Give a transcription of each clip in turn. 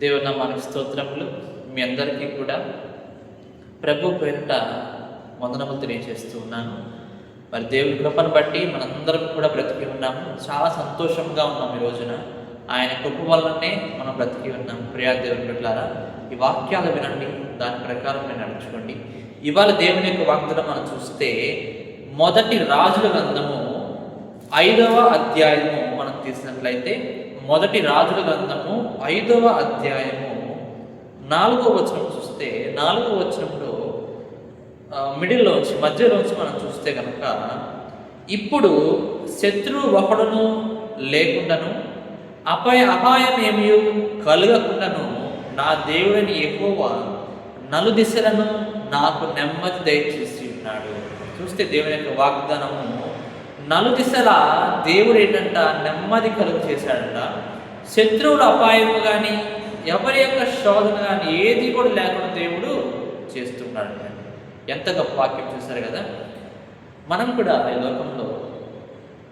దేవుని నామానికి స్తోత్రములు. మీ అందరికీ కూడా ప్రభు పేరిట వందనములు తెలియజేస్తూ ఉన్నాను. మరి దేవుని కృపను బట్టి మనందరం కూడా బ్రతికి ఉన్నాము. చాలా సంతోషంగా ఉన్నాం ఈ రోజున. ఆయన కృప వల్లనే మనం బ్రతికి ఉన్నాము. ప్రియా దేవుని బిడ్డలారా, ఈ వాక్యాలు వినండి, దాని ప్రకారం మీరు నడుచుకోండి. ఇవాళ దేవుని యొక్క వాగ్దానం మనం చూస్తే మొదటి రాజుల గ్రంథము 5వ అధ్యాయము మనం తీసినట్లయితే, మొదటి రాజుల గ్రంథము 5వ అధ్యాయము 4వ వచనం చూస్తే, 4వ వచనంలో మధ్యలోంచి మనం చూస్తే కనుక, ఇప్పుడు శత్రువు ఒకడును లేకుండాను అపాయం ఏమీ కలగకుండాను నా దేవుడని యెహోవా నలుదిశలను నాకు నెమ్మది దయచేసి ఉన్నాడు. చూస్తే దేవుని యొక్క వాగ్దానము నలుదిశల దేవుడు ఏంటంట నెమ్మది కలుగు చేశాడంట. శత్రువుల అపాయము కానీ ఎవరి యొక్క శోధన కానీ ఏది కూడా లేకుండా దేవుడు చేస్తున్నాడు. ఎంత గొప్ప వాక్యం చూశారు కదా. మనం కూడా ఈ లోకంలో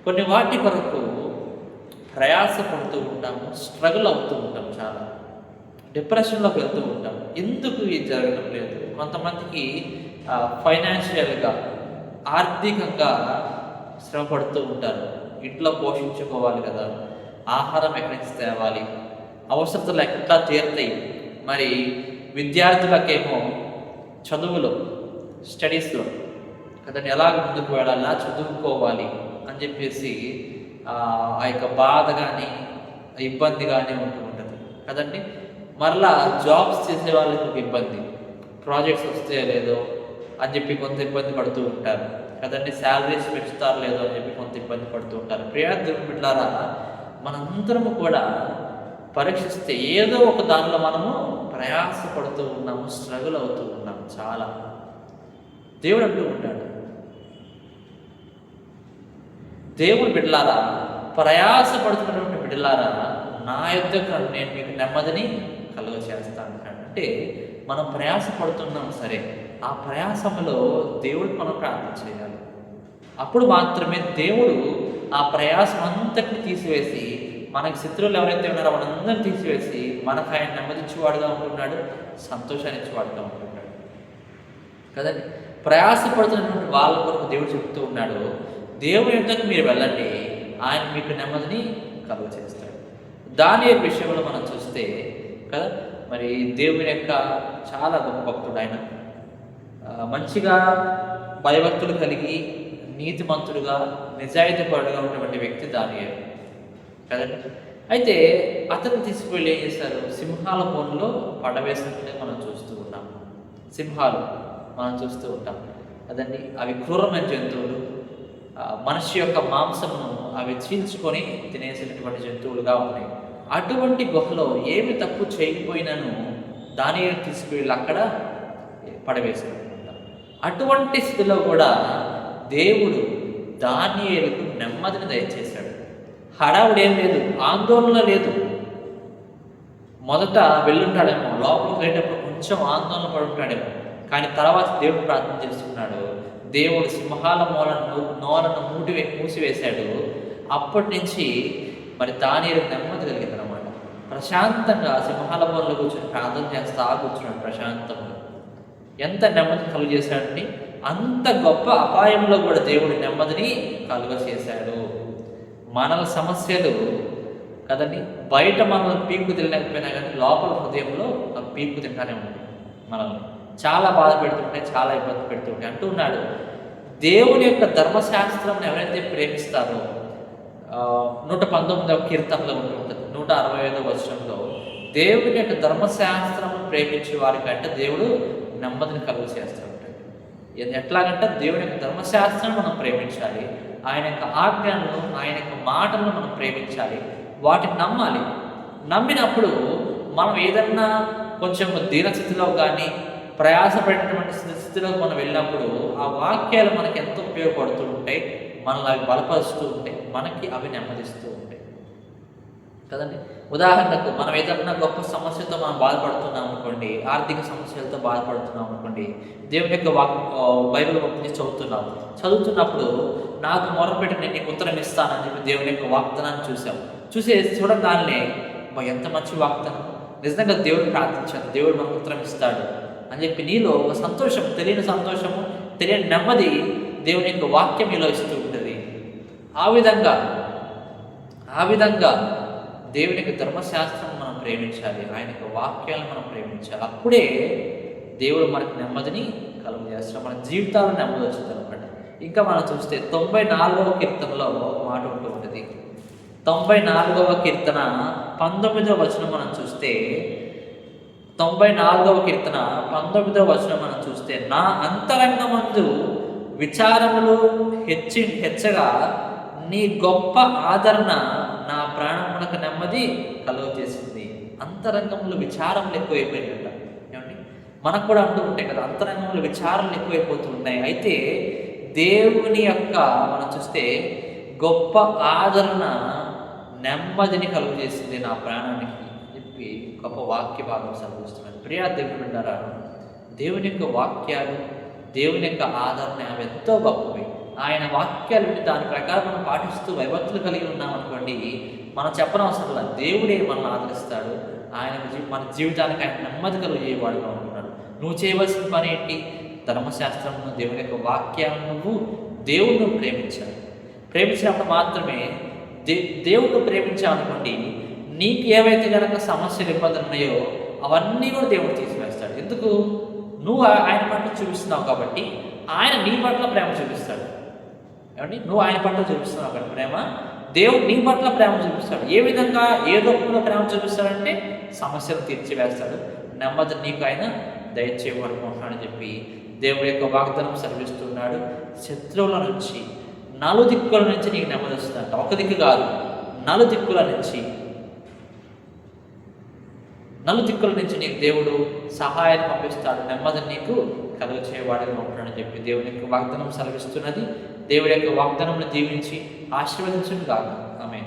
కొన్ని వాటి కొరకు ప్రయాసపడుతూ ఉంటాము, స్ట్రగుల్ అవుతూ ఉంటాం, చాలా డిప్రెషన్లోకి వెళ్తూ ఉంటాం. ఎందుకు ఇది జరగడం లేదు? కొంతమందికి ఫైనాన్షియల్గా, ఆర్థికంగా శ్రమ పడుతూ ఉంటారు. ఇంట్లో పోషించుకోవాలి కదా, ఆహారం ఎక్కడి నుంచి తేవాలి, అవసరతలు ఎట్లా తీరుతాయి. మరి విద్యార్థులకేమో చదువులో, స్టడీస్లో కదండి ఎలా ముందుకు వెళ్ళాలి, ఎలా చదువుకోవాలి అని చెప్పేసి ఆ యొక్క బాధ కానీ ఇబ్బంది కానీ ఉంటూ ఉంటుంది కదండి. మరలా జాబ్స్ చేసే వాళ్ళకి ఒక ఇబ్బంది, ప్రాజెక్ట్స్ వస్తే లేదో అని చెప్పి కొంత ఇబ్బంది పడుతూ ఉంటారు కదండి. శాలరీస్ పెంచుతారు లేదో అని చెప్పి కొంత ఇబ్బంది పడుతూ ఉంటారు. ప్రియార్థుల బిడ్డలారా, మనందరము కూడా పరీక్షిస్తే ఏదో ఒక దానిలో మనము ప్రయాసపడుతూ ఉన్నాము, స్ట్రగుల్ అవుతూ ఉన్నాము చాలా. దేవుడు అంటూ ఉంటాడు, దేవుడు బిడ్డలారా, ప్రయాసపడుతున్నటువంటి బిడ్డలారా, నా యొద్దకు నేను మీకు నెమ్మదిని కలుగ చేస్తాను అంటే, మనం ప్రయాసపడుతున్నాం సరే, ఆ ప్రయాసంలో దేవుడికి మనం ప్రార్థన చేయాలి. అప్పుడు మాత్రమే దేవుడు ఆ ప్రయాసం అంతటిని తీసివేసి, మనకి శత్రువులు ఎవరైతే ఉన్నారో వాళ్ళందరినీ తీసివేసి మనకు ఆయన నెమ్మదించేవాడుగా ఉంటున్నాడు, సంతోషాన్ని ఇచ్చేవాడుగా ఉంటున్నాడు కదండి. ప్రయాసపడుతున్నటువంటి వాళ్ళ కొరకు దేవుడు చెప్తూ ఉన్నాడు, దేవుని యొద్దకు మీరు వెళ్ళండి, ఆయన మీకు నెమ్మదిని కలుగ చేస్తాడు. దాని విషయంలో మనం చూస్తే కదా, మరి దేవుని యొక్క చాలా గొప్ప భక్తుడు ఆయన. మంచిగా భయభక్తులు కలిగి నీతిమంతుడుగా నిజాయితీపరుడుగా ఉన్నటువంటి వ్యక్తి దానియేలు కదండి. అయితే అతను తీసుకువెళ్ళి ఏం చేశారు, సింహాల బోన్లో పడవేసినట్టే మనం చూస్తూ ఉంటాం. సింహాలు మనం చూస్తూ ఉంటాం కదండి. అవి క్రూరమైన జంతువులు, మనిషి యొక్క మాంసమును అవి చీల్చుకొని తినేసినటువంటి జంతువులుగా ఉన్నాయి. అటువంటి గుహలో ఏమి తప్పు చేయకపోయినాను దానియేలు తీసుకువెళ్ళి అక్కడ పడవేశాడు. అటువంటి స్థితిలో కూడా దేవుడు దానియేలుకు నెమ్మదిని దయచేశాడు. హడావుడు ఏం లేదు, ఆందోళన లేదు. మొదట వెళ్ళుంటాడేమో, లోపలికి వెళ్ళేటప్పుడు కొంచెం ఆందోళన పడుంటాడేమో, కానీ తర్వాత దేవుడు ప్రార్థన చేస్తున్నాడు. దేవుడు సింహాల నోలను మూసివేశాడు. అప్పటి నుంచి మరి దానియేలుకు నెమ్మది కలిగిందనమాట. ప్రశాంతంగా సింహాల మూలలో కూర్చొని ప్రార్థన చేస్తా కూర్చున్నాడు ప్రశాంతంగా. ఎంత నెమ్మది కలుగ చేశాడండి. అంత గొప్ప అపాయంలో కూడా దేవుడు నెమ్మదిని కలుగ చేశాడు. మనల సమస్యలు కదండి, బయట మనల్ని పీక్కు తినలేకపోయినా కానీ లోపల హృదయంలో ఆ పీక్కు తింటానే ఉంటాయి. మనల్ని చాలా బాధ పెడుతుంటాయి, చాలా ఇబ్బంది పెడుతుంటాయి. అంటూ ఉన్నాడు, దేవుని యొక్క ధర్మశాస్త్రం ఎవరైతే ప్రేమిస్తారో, 119వ కీర్తనలో ఉంటుంది, 165వ వచనంలో, దేవుని యొక్క ధర్మశాస్త్రం ప్రేమించే వారికంటే దేవుడు నెమ్మదిని కలుగ చేస్తూ ఉంటాడు. ఎట్లాగంటే దేవుని యొక్క ధర్మశాస్త్రం మనం ప్రేమించాలి, ఆయన యొక్క ఆజ్ఞలను, ఆయన యొక్క మాటలను మనం ప్రేమించాలి, వాటిని నమ్మాలి. నమ్మినప్పుడు మనం ఏదన్నా కొంచెం దీనస్థితిలో కానీ ప్రయాసపడినటువంటి స్థితిలో మనం వెళ్ళినప్పుడు ఆ వాక్యాలు మనకి ఎంతో ఉపయోగపడుతూ ఉంటాయి, మనల్ని అవి బలపరుస్తూ ఉంటాయి, మనకి అవి నెమ్మదిస్తూ ఉంటాయి కదండి. ఉదాహరణకు మనం ఏదన్నా గొప్ప సమస్యతో మనం బాధపడుతున్నాం అనుకోండి, ఆర్థిక సమస్యలతో బాధపడుతున్నాం అనుకోండి, దేవుని యొక్క బైబిల్ పంపించి చదువుతున్నప్పుడు నాకు మొరపెట్టి నేను నీకు ఉత్తరం ఇస్తానని చెప్పి దేవుని యొక్క వాగ్దానాన్ని చూసాం. చూడగానే ఎంత మంచి వాగ్దానం, నిజంగా దేవుడు ప్రార్థించాను, దేవుడు మనకు ఉత్తరం ఇస్తాడు అని చెప్పి నీలో ఒక సంతోషం, తెలియని సంతోషము, తెలియని నెమ్మది దేవుని యొక్క వాక్యం నీలో ఇస్తూ ఉంటుంది. ఆ విధంగా దేవుని యొక్క ధర్మశాస్త్రం మనం ప్రేమించాలి, ఆయన యొక్క వాక్యాలను మనం ప్రేమించాలి. అప్పుడే దేవుడు మనకు నెమ్మదిని కలుగజేస్తాడు, మన జీవితాల్లో నెమ్మది వచ్చింది అనమాట. ఇంకా మనం చూస్తే 94వ కీర్తనలో ఒక మాట ఉంటూ ఉంటుంది. 94వ కీర్తన 19వ వచనం మనం చూస్తే, 94వ కీర్తన 19వ వచనం మనం చూస్తే, నా అంతరంగమందు విచారములు హెచ్చగా నీ గొప్ప ఆదరణ నా ప్రాణములకు నెమ్మది కలుగజేసింది. అంతరంగంలో విచారములు ఎక్కువైపోయినాయట. ఏమండి, మనకు కూడా అంటూ ఉంటాయి కదా, అంతరంగంలో విచారాలు ఎక్కువైపోతూ ఉన్నాయి. అయితే దేవుని యొక్క మనం చూస్తే గొప్ప ఆదరణ నెమ్మదిని కలుగజేసింది నా ప్రాణానికి అని చెప్పి గొప్ప వాక్య భాగం చదివిస్తున్నాను. ప్రియా దేవుని బిడ్డలారా, దేవుని యొక్క వాక్యాలు, దేవుని యొక్క ఆదరణ అవి ఎంతో గొప్పవి. ఆయన వాక్యాలు విని దాని ప్రకారం మనం పాటిస్తూ వైభక్తులు కలిగి ఉన్నామనుకోండి, మనం చెప్పనవసరం లేదు, దేవుడే మనల్ని ఆదరిస్తాడు. ఆయన మన జీవితానికి ఆయన నెమ్మది కలిగేవాడుగా ఉంటున్నాడు. నువ్వు చేయవలసిన పని ఏంటి? ధర్మశాస్త్రమును, దేవుని యొక్క వాక్యాలను నువ్వు దేవుణ్ణి ప్రేమించినప్పుడు మాత్రమే దేవుణ్ణి ప్రేమించామనుకోండి, నీకు ఏవైతే కనుక సమస్యలు, ఇబ్బందులు ఉన్నాయో అవన్నీ కూడా దేవుడు తీసివేస్తాడు. ఎందుకు? నువ్వు ఆయన పట్ల చూపిస్తున్నావు కాబట్టి ఆయన నీ పట్ల ప్రేమ చూపిస్తాడు. ఏమండి, నువ్వు ఆయన పట్ల చూపిస్తున్నావు కాబట్టి ప్రేమ, దేవుడు నీ పట్ల ప్రేమ చూపిస్తాడు. ఏ విధంగా, ఏ రూపంలో ప్రేమ చూపిస్తాడంటే సమస్యలు తీర్చివేస్తాడు, నెమ్మది నీకు ఆయన దయచేయబడుకుంటున్నాడని చెప్పి దేవుడి యొక్క వాగ్దానం సెలవిస్తున్నాడు. శత్రువుల నుంచి, నలుదిక్కుల నుంచి నీకు నెమ్మది వస్తుందంట. ఒక దిక్కు కాదు, నలుదిక్కుల నుంచి నీకు దేవుడు సహాయాన్ని పంపిస్తాడు, నెమ్మదిని నీకు కలుగ చేయవాడుగా ఉంటాడని చెప్పి దేవుని యొక్క వాగ్దానం సెలవిస్తున్నది. దేవుడి యొక్క వాగ్దానం దీవించి ఆశీర్వదించును గాక. ఆమేన్.